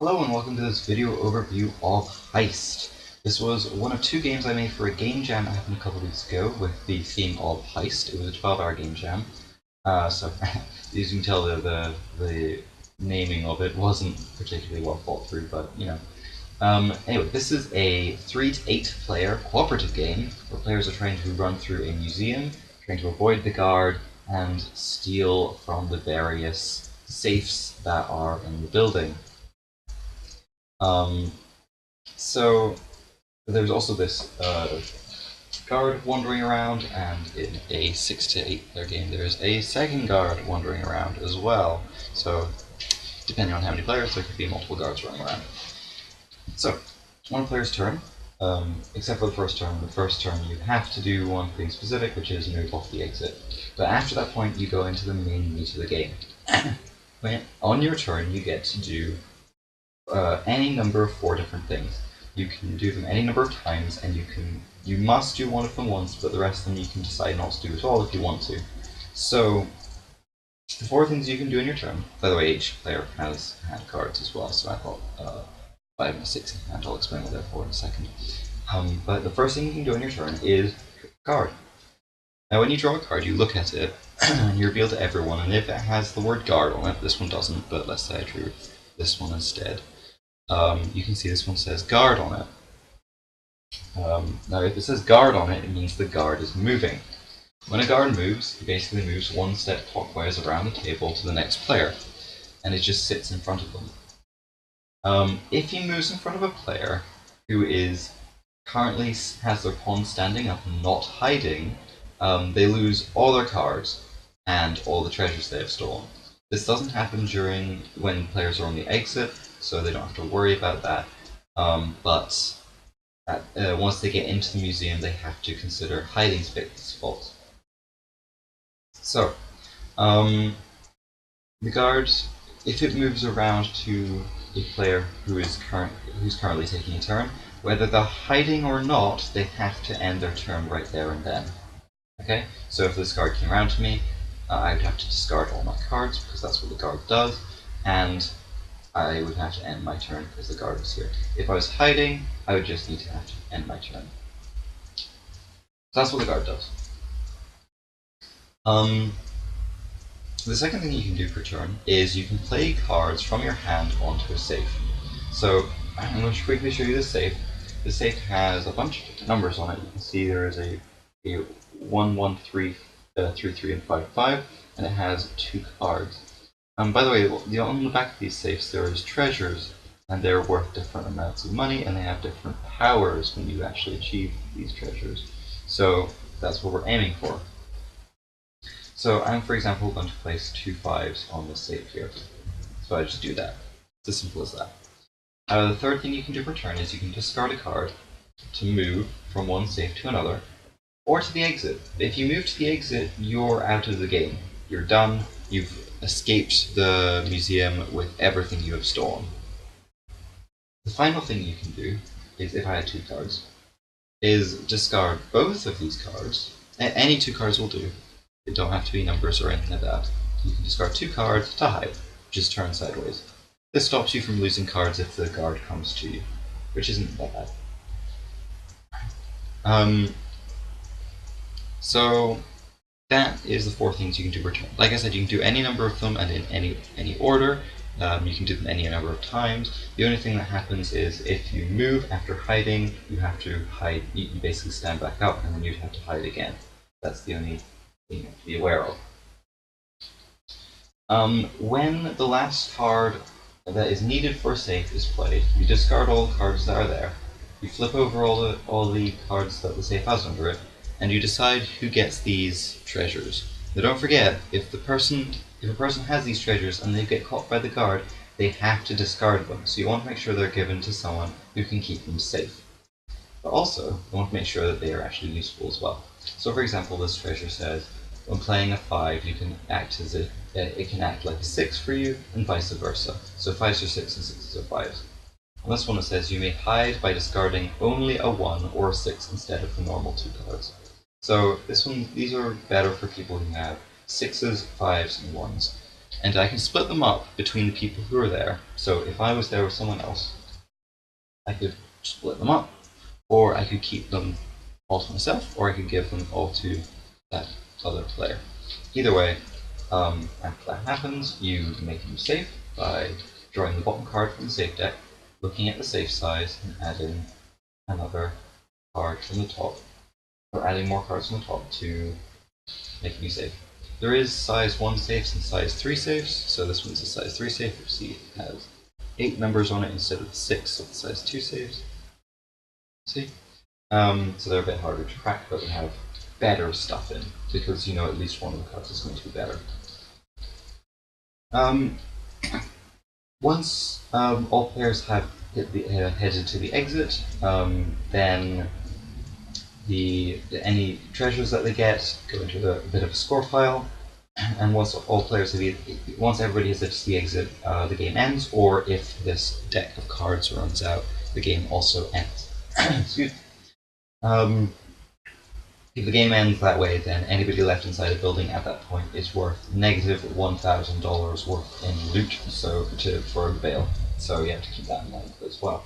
Hello and welcome to this video overview of Heist. This was one of two games I made for a game jam that happened a couple of weeks ago with the theme of Heist. It was a 12-hour game jam. So as you can tell, the naming of it wasn't particularly well thought through, but you know. Anyway, this is a 3 to 8 player cooperative game where players are trying to run through a museum, trying to avoid the guard, and steal from the various safes that are in the building. Um, so there's also this guard wandering around, and in a 6 to 8 player game, there's a second guard wandering around as well. So depending on how many players, there could be multiple guards running around. So one player's turn, except for the first turn. The first turn you have to do one thing specific, which is move off the exit. But after that point, you go into the main meat of the game. On your turn, you get to do any number of 4 different things. You can do them any number of times, and you must do one of them once, but the rest of them you can decide not to do at all if you want to. So the 4 things you can do in your turn. By the way, each player has hand cards as well, so I've got 5 and 6 in hand. I'll explain what they're for in a second. But the first thing you can do in your turn is card. Now, when you draw a card, you look at it and you reveal to everyone, and if it has the word guard on it, this one doesn't, but let's say I drew this one instead. You can see this one says guard on it. Now, if it says guard on it, it means the guard is moving. When a guard moves, he basically moves 1 step clockwise around the table to the next player, and it just sits in front of them. If he moves in front of a player who is currently has their pawn standing up and not hiding, they lose all their cards and all the treasures they have stolen. This doesn't happen when players are on the exit, so they don't have to worry about that. But once they get into the museum, they have to consider hiding space default. So, the guard, if it moves around to a player who's currently taking a turn, whether they're hiding or not, they have to end their turn right there and then. Okay, so if this guard came around to me, I would have to discard all my cards because that's what the guard does, and I would have to end my turn because the guard is here. If I was hiding, I would just need to have to end my turn. So that's what the guard does. The second thing you can do per turn is you can play cards from your hand onto a safe. So I'm going to quickly show you the safe. The safe has a bunch of numbers on it. You can see there is a 1, 1, 3, 3, 3, and 5, 5, and it has 2 cards. By the way, on the back of these safes there is treasures, and they're worth different amounts of money, and they have different powers when you actually achieve these treasures. So that's what we're aiming for. So I'm, for example, going to place 2 5s on the safe here. So I just do that. It's as simple as that. The third thing you can do per turn is you can discard a card to move from one safe to another, or to the exit. If you move to the exit, you're out of the game. You're done. You've escaped the museum with everything you have stolen. The final thing you can do is, if I had 2 cards, is discard both of these cards. Any 2 cards will do. They don't have to be numbers or anything like that. You can discard 2 cards to hide, just turn sideways. This stops you from losing cards if the guard comes to you, which isn't that bad. So that is the 4 things you can do per turn. Like I said, you can do any number of them and in any order. You can do them any number of times. The only thing that happens is if you move after hiding, you have to hide. You basically stand back up, and then you'd have to hide again. That's the only thing you have to be aware of. When the last card that is needed for a safe is played, you discard all the cards that are there. You flip over all the cards that the safe has under it, and you decide who gets these treasures. Now don't forget, if a person has these treasures and they get caught by the guard, they have to discard them. So you want to make sure they're given to someone who can keep them safe. But also, you want to make sure that they are actually useful as well. So for example, this treasure says, when playing a 5, you can act as it can act like a 6 for you, and vice versa. So 5s are 6 and 6s are 5s. On this one it says you may hide by discarding only a 1 or a 6 instead of the normal 2 cards. So these are better for people who have 6s, 5s, and 1s. and I can split them up between the people who are there. So if I was there with someone else, I could split them up, or I could keep them all to myself, or I could give them all to that other player. Either way, after that happens, you make them safe by drawing the bottom card from the safe deck, looking at the safe size, and adding another card from the top, or adding more cards from the top to make a new safe. There is size 1 safes and size 3 safes, so this one's a size 3 safe. You see it has 8 numbers on it instead of 6 of the size 2 safes. See? So they're a bit harder to crack, but they have better stuff in, because you know at least one of the cards is going to be better. Once all players have headed to the exit, then any treasures that they get go into a bit of a score pile, and once everybody has hit the exit, the game ends. Or if this deck of cards runs out, the game also ends. Excuse me. If the game ends that way, then anybody left inside a building at that point is worth negative $1,000 worth in loot, for the bail. So you have to keep that in mind as well.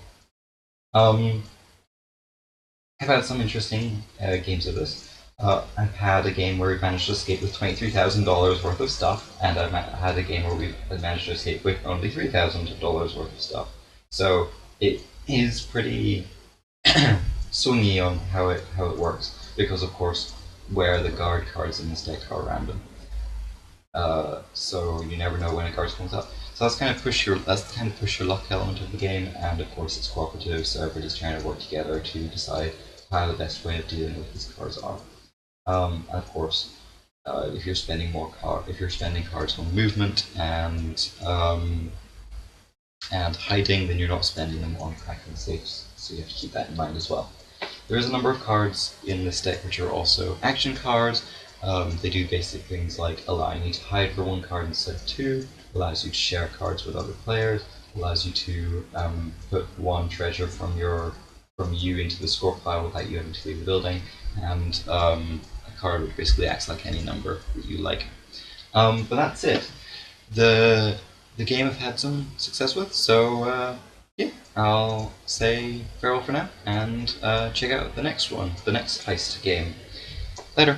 I've had some interesting games of this. I've had a game where we managed to escape with $23,000 worth of stuff, and I've had a game where we managed to escape with only $3,000 worth of stuff. So it is pretty swingy on how it works, because of course where the guard cards in this deck are random. So you never know when a card comes up. So that's kind of push your luck element of the game, and of course it's cooperative, so everybody's trying to work together to decide how the best way of dealing with these cards are. And of course, if you're spending cards on movement and hiding, then you're not spending them on cracking safes. So you have to keep that in mind as well. There is a number of cards in this deck which are also action cards. They do basic things like allowing you to hide for 1 card instead of 2, allows you to share cards with other players, allows you to put 1 treasure from you into the score pile without you having to leave the building, and a card which basically acts like any number that you like. But that's it. The game I've had some success with, so yeah, I'll say farewell for now, and check out the next one, the next Heist game. Later.